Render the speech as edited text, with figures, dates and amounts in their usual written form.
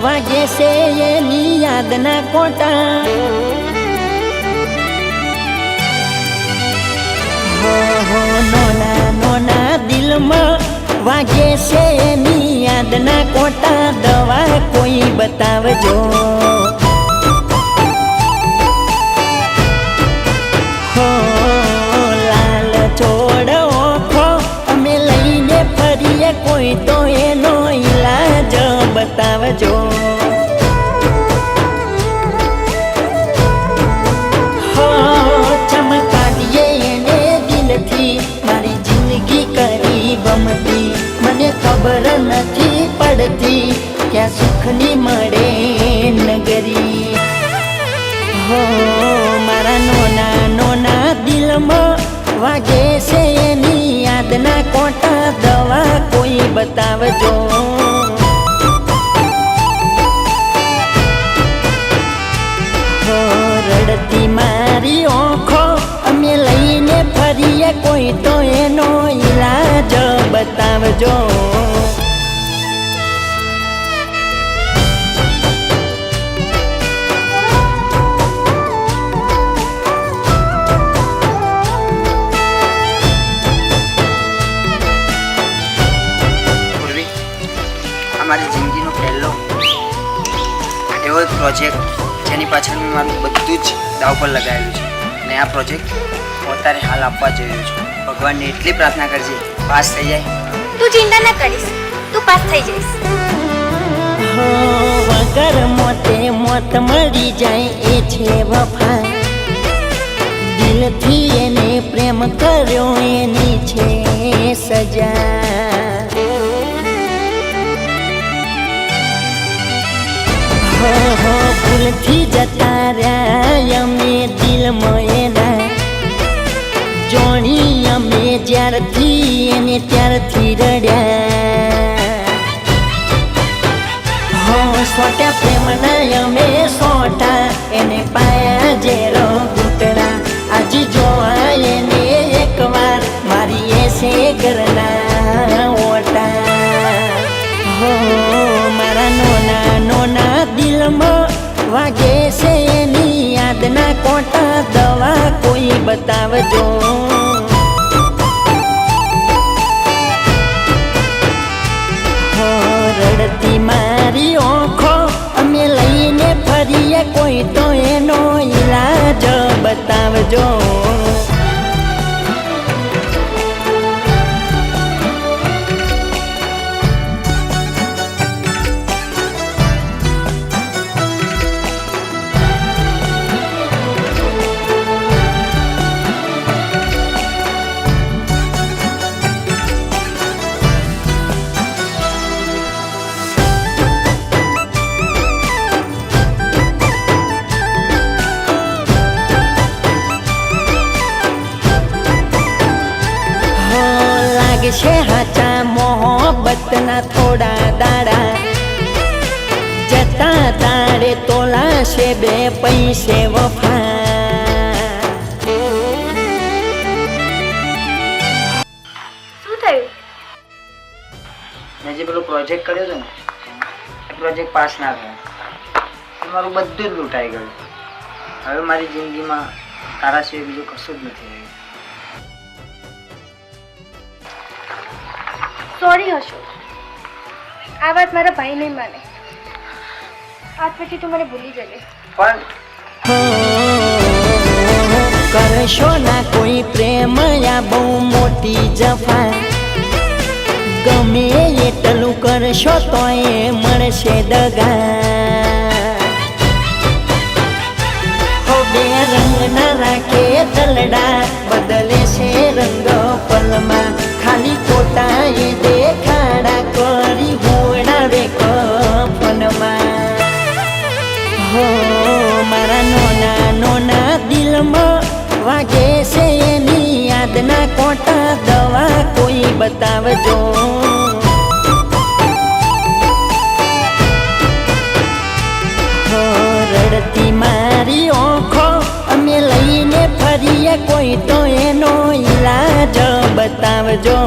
વાગે છે એની યાદના કોટા હો નોના નોના દિલમાં વાગે છે એની યાદના કોટા દવા કોઈ બતાવજો હો લાલ છોડ ઓખો અમે લઈને ફરીએ કોઈ તો એનો ઈલાજ બતાવજો હો ચમકાડીએ એને દિલથી મારી જિંદગી કરી ગમતી મને ખબર નથી પડતી ક્યાં સુખની મળે નગરી હો મારા નોના નોના દિલમાં વાગે છે એની યાદના કોટા દવા કોઈ બતાવજો હો રડતી મારી ઓખો અમે લઈને ફરીએ કોઈ તો એનો ઈલાજ બતાવજો મારી જિંદગીનો પહેલો એવો પ્રોજેક્ટ જેની પાછળ મેં મારું બધું જ દાવ પર લગાવેલું છે અને આ પ્રોજેક્ટ હું અત્યારે હાલ આપવા જઈ રહ્યો છું ભગવાનને એટલી પ્રાર્થના કરજે પાસ થઈ જાય તું ચિંતા ના કરીશ તું પાસ થઈ જઈશ હો વગર મોતે મોત મળી જાય એ છે વફા દિલથી એને પ્રેમ કર્યો એની છે સજા હો ભૂલથી જતા રહ્યા અમે દિલમાં એના જોણી અમે જ્યારથી એને ત્યારથી રડ્યા હો સોટા પ્રેમના અમે સોટા એને પાયા જેરો ઘૂંટડા આજે જોવા એને એકવાર મારી એસે ઘરના ઓટા હો મારા નોના નોના દિલમાં વાગે છે એની યાદના કોટા દવા કોઈ બતાવજો હો રડતી મારી ઓખો અમે લઈને ફરીએ કોઈ તો એનો ઈલાજ બતાવજો છે હાચા મોહબ્બતના થોડા દાડા જતા તારે તોલાશે બે પૈસે વફા શું થયું મેં જે પેલો પ્રોજેક્ટ કર્યો હતો ને એ પ્રોજેક્ટ પાસ ના થયો મારું બધું જ લૂંટાઈ ગયું હવે મારી જિંદગીમાં તારા સિવાય બીજું કશું જ નથી રહ્યું સોરી અશોક આ વાત મારા ભાઈ નહીં માને આજ પછી તું મને ભૂલી જજે પણ કરશો ના કોઈ પ્રેમ યા બહુ મોટી જફા ગમે એટલું કરશો તો એ મળશે દગા હો બે રંગ ના રાખે તલડા બદલે છે રંગ પલમાં ખાલી ખોટા એ દેખાડા કરી હોડાવે કફનમાં હો મારા નોના નોના દિલમાં વાગે છે એની યાદના કોટા દવા કોઈ બતાવજો હો રડતી મારી ઓખો અમે લઈને ફરીએ કોઈ તો એનો ઈલાજ બતાવજો